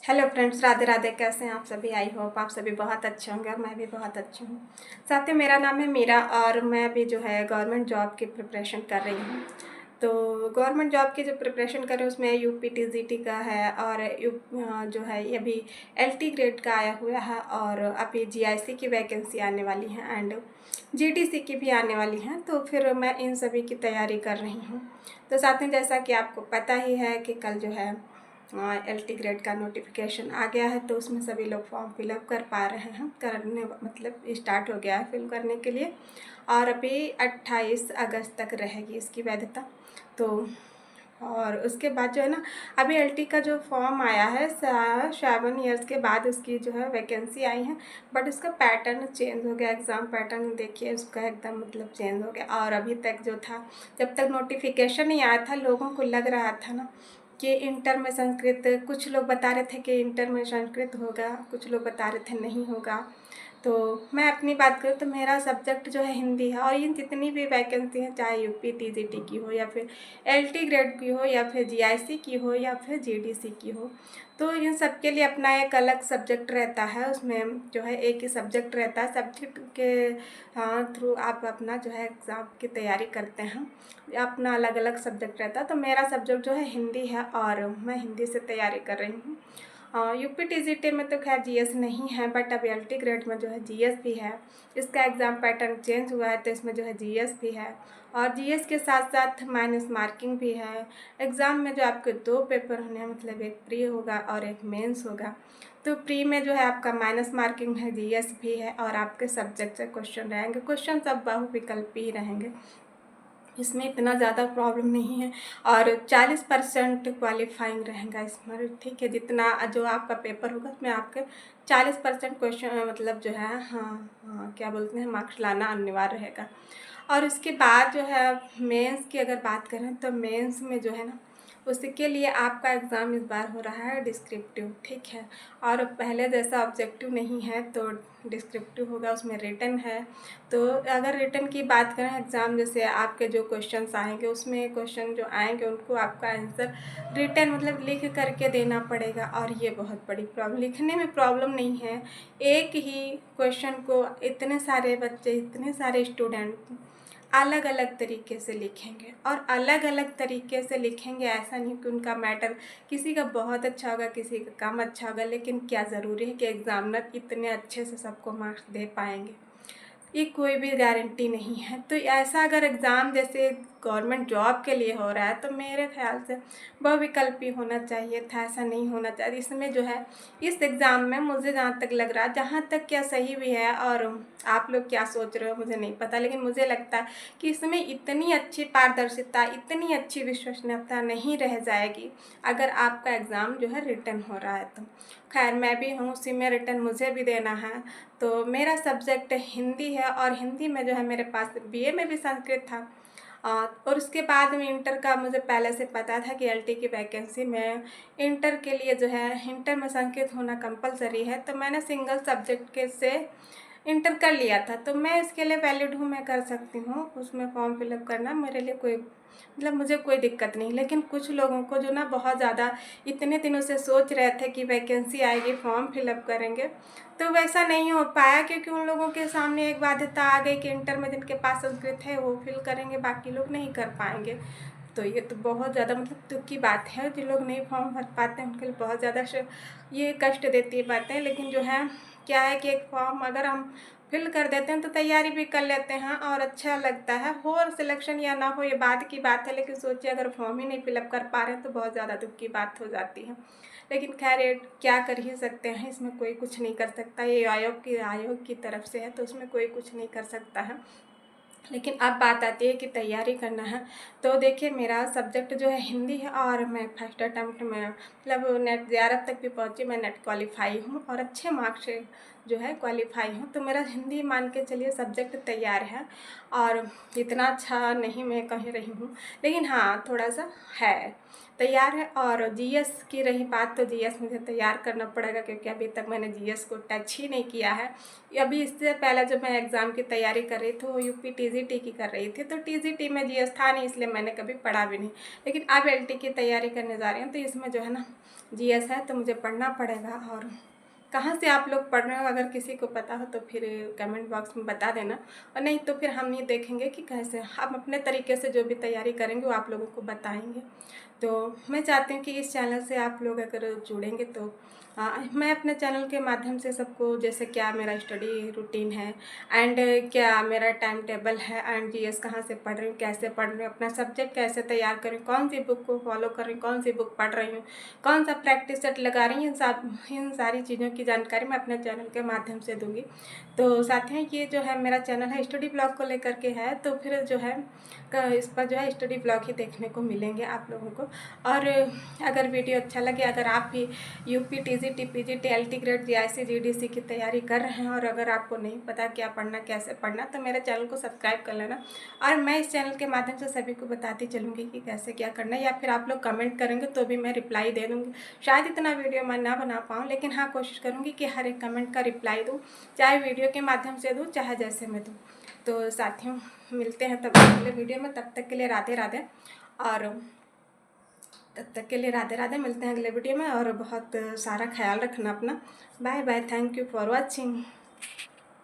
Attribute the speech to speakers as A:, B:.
A: Hello friends, Radhe Radhe. कैसे हैं आप सभी? आई होप आप सभी बहुत अच्छे होंगे और मैं भी बहुत अच्छी हूँ। साथ ही मेरा नाम है मीरा और मैं अभी जो है गवर्नमेंट जॉब की प्रिपरेशन कर रही हूँ। तो गवर्नमेंट जॉब की जो प्रिपरेशन कर रही हूँ उसमें यूपी टीजीटी का है और जो है ये अभी एलटी ग्रेड का आया हुआ है और अभी जीआईसी की वैकेंसी आने वाली है एंड जीटीसी की भी आने वाली हैं। तो फिर मैं इन सभी की तैयारी कर रही हूँ। तो साथ में जैसा कि आपको पता ही है कि कल जो है एलटी ग्रेड का नोटिफिकेशन आ गया है, तो उसमें सभी लोग फॉर्म फिलअप कर पा रहे हैं, करने मतलब स्टार्ट हो गया है फिल करने के लिए। और अभी 28 अगस्त तक रहेगी इसकी वैधता। तो और उसके बाद जो है ना, अभी एलटी का जो फॉर्म आया है 7 ईयर्स के बाद उसकी जो है वैकेंसी आई है, बट उसका पैटर्न चेंज हो गया। एग्ज़ाम पैटर्न देखिए उसका एकदम मतलब चेंज हो गया। और अभी तक जो था, जब तक नोटिफिकेशन नहीं आया था, लोगों को लग रहा था ना कि इंटर में संस्कृत, कुछ लोग बता रहे थे कि इंटर में संस्कृत होगा, कुछ लोग बता रहे थे नहीं होगा। तो मैं अपनी बात करूँ तो मेरा सब्जेक्ट जो है हिंदी है और ये जितनी भी वैकेंसी हैं, चाहे यूपी टीजीटी की हो या फिर एलटी ग्रेड की हो या फिर जीआईसी की हो या फिर जीडीसी की हो, तो इन सब के लिए अपना एक अलग सब्जेक्ट रहता है। उसमें जो है एक ही सब्जेक्ट रहता है। सब्जेक्ट के थ्रू आप अपना जो है एग्ज़ाम की तैयारी करते हैं, अपना अलग अलग सब्जेक्ट रहता है। तो मेरा सब्जेक्ट जो है हिंदी है और मैं हिंदी से तैयारी कर रही हूँ। यूपी टीजीटी में तो खैर जीएस नहीं है, बट अब एलटी ग्रेड में जो है जीएस भी है। इसका एग्ज़ाम पैटर्न चेंज हुआ है तो इसमें जो है जीएस भी है और जीएस के साथ साथ माइनस मार्किंग भी है। एग्ज़ाम में जो आपके 2 पेपर होने हैं, मतलब एक प्री होगा और एक मेंस होगा। तो प्री में जो है आपका माइनस मार्किंग है, जीएस भी है और आपके सब्जेक्ट से क्वेश्चन रहेंगे। क्वेश्चन सब बहुविकल्पी ही रहेंगे, इसमें इतना ज़्यादा प्रॉब्लम नहीं है। और 40% क्वालिफाइंग रहेगा इसमें, ठीक है। जितना जो आपका पेपर होगा उसमें आपके 40% क्वेश्चन मतलब जो है क्या बोलते हैं, मार्क्स लाना अनिवार्य रहेगा। और उसके बाद जो है मेंस की अगर बात करें तो मेंस में जो है ना, उसके लिए आपका एग्ज़ाम इस बार हो रहा है डिस्क्रिप्टिव, ठीक है। और पहले जैसा ऑब्जेक्टिव नहीं है, तो डिस्क्रिप्टिव होगा, उसमें रिटन है। तो अगर रिटन की बात करें, एग्ज़ाम जैसे आपके जो क्वेश्चंस आएंगे उसमें क्वेश्चन जो आएंगे उनको आपका आंसर रिटन मतलब लिख करके देना पड़ेगा। और ये बहुत बड़ी प्रॉब्लम, लिखने में प्रॉब्लम नहीं है। एक ही क्वेश्चन को इतने सारे बच्चे, इतने सारे स्टूडेंट अलग अलग तरीके से लिखेंगे और अलग अलग तरीके से लिखेंगे। ऐसा नहीं कि उनका मैटर किसी का बहुत अच्छा होगा, किसी का कम अच्छा होगा, लेकिन क्या ज़रूरी है कि एग्ज़ामिनर इतने अच्छे से सबको मार्क्स दे पाएंगे? ये कोई भी गारंटी नहीं है। तो ऐसा अगर एग्ज़ाम जैसे गवर्नमेंट जॉब के लिए हो रहा है तो मेरे ख़्याल से बहुविकल्पी होना चाहिए था, ऐसा नहीं होना चाहिए। इसमें जो है इस एग्ज़ाम में मुझे जहाँ तक लग रहा है, जहाँ तक क्या सही भी है और आप लोग क्या सोच रहे हो मुझे नहीं पता, लेकिन मुझे लगता है कि इसमें इतनी अच्छी पारदर्शिता, इतनी अच्छी विश्वसनीयता नहीं रह जाएगी अगर आपका एग्ज़ाम जो है रिटन हो रहा है। तो खैर मैं भी हूँ उसी में, रिटन मुझे भी देना है। तो मेरा सब्जेक्ट हिंदी है और हिंदी में जो है मेरे पास बीए में भी संस्कृत था। और उसके बाद में इंटर का मुझे पहले से पता था कि एलटी की वैकेंसी में इंटर के लिए जो है इंटर में संस्कृत होना कंपलसरी है। तो मैंने सिंगल सब्जेक्ट के से इंटर कर लिया था। तो मैं इसके लिए वैलिड हूँ, मैं कर सकती हूँ उसमें फॉर्म फिलअप करना, मेरे लिए कोई मतलब मुझे कोई दिक्कत नहीं। लेकिन कुछ लोगों को जो ना बहुत ज़्यादा इतने दिनों से सोच रहे थे कि वैकेंसी आएगी फॉर्म फिलअप करेंगे, तो वैसा नहीं हो पाया क्योंकि उन लोगों के सामने एक बाध्यता आ गई कि इंटर में जिनके पास संस्कृत है वो फिल करेंगे, बाकी लोग नहीं कर पाएंगे। तो ये तो बहुत ज़्यादा मतलब दुख की बात है, जो लोग नहीं फॉर्म भर पाते हैं उनके लिए बहुत ज़्यादा ये कष्ट देती बातें। लेकिन जो है क्या है कि एक फॉर्म अगर हम फिल कर देते हैं तो तैयारी भी कर लेते हैं और अच्छा लगता है। हो और सिलेक्शन या ना हो ये बाद की बात है, लेकिन सोचिए अगर फॉर्म ही नहीं फिलअप कर पा रहे हैं तो बहुत ज़्यादा दुख की बात हो जाती है। लेकिन खैर ये क्या कर ही सकते हैं, इसमें कोई कुछ नहीं कर सकता। ये आयोग की तरफ से है तो उसमें कोई कुछ नहीं कर सकता है। लेकिन अब बात आती है कि तैयारी करना है। तो देखिए मेरा सब्जेक्ट जो है हिंदी है और मैं फर्स्ट अटैम्प्ट में मतलब नेट 11 तक भी पहुंची, मैं नेट क्वालिफाई हूँ और अच्छे मार्क्स से जो है क्वालिफाई हूँ। तो मेरा हिंदी मान के चलिए सब्जेक्ट तैयार है और इतना अच्छा नहीं मैं कह रही हूँ, लेकिन हाँ थोड़ा सा है। तैयार है। और जीएस की रही बात, तो जीएस मुझे तैयार करना पड़ेगा, क्योंकि अभी तक मैंने जीएस को टच ही नहीं किया है। अभी इससे पहले जब मैं एग्ज़ाम की तैयारी कर रही थी वो यूपी टीजीटी की कर रही थी, तो टीजीटी में जीएस था नहीं, इसलिए मैंने कभी पढ़ा भी नहीं। लेकिन अब एलटी की तैयारी करने जा रही हूँ, तो इसमें जो है ना जीएस है, तो मुझे पढ़ना पड़ेगा। और कहाँ से आप लोग पढ़ रहे हो, अगर किसी को पता हो तो फिर कमेंट बॉक्स में बता देना, और नहीं तो फिर हम ये देखेंगे कि कैसे हम अपने तरीके से जो भी तैयारी करेंगे वो आप लोगों को बताएंगे। तो मैं चाहती हूँ कि इस चैनल से आप लोग अगर जुड़ेंगे तो मैं अपने चैनल के माध्यम से सबको, जैसे क्या मेरा स्टडी रूटीन है एंड क्या मेरा टाइम टेबल है, एंड जीएस कहाँ से पढ़ रही हूँ, कैसे पढ़ रही हूँ, अपना सब्जेक्ट कैसे तैयार कर रही हूँ, कौन सी बुक को फॉलो कर रही हूँ, कौन सी बुक पढ़ रही हूँ, कौन सा प्रैक्टिस सेट लगा रही हूँ, इन सारी चीज़ों की जानकारी मैं अपने चैनल के माध्यम से दूँगी। तो साथियों, ये जो है मेरा चैनल है स्टडी ब्लॉग को लेकर के है, तो फिर जो है इस पर जो है स्टडी ब्लॉग ही देखने को मिलेंगे आप लोगों को। और अगर वीडियो अच्छा लगे, अगर आप भी UP TGT PGT LT grade GIC GDC की तैयारी कर रहे हैं और अगर आपको नहीं पता क्या पढ़ना कैसे पढ़ना, तो मेरे चैनल को सब्सक्राइब कर लेना। और मैं इस चैनल के माध्यम से सभी को बताती चलूँगी कि कैसे क्या करना है, या फिर आप लोग कमेंट करेंगे तो भी मैं रिप्लाई दे दूँगी। शायद इतना वीडियो मैं ना बना पाऊँ, लेकिन हाँ कोशिश करूँगी कि हर एक कमेंट का रिप्लाई दूँ, चाहे वीडियो के माध्यम से दूँ, चाहे जैसे मैं दूँ। तो साथियों, मिलते हैं तब अगले वीडियो में, तब तक के लिए राधे राधे। और तब तक के लिए राधे राधे, मिलते हैं अगले वीडियो में, और बहुत सारा ख्याल रखना अपना। Bye bye, thank you for watching.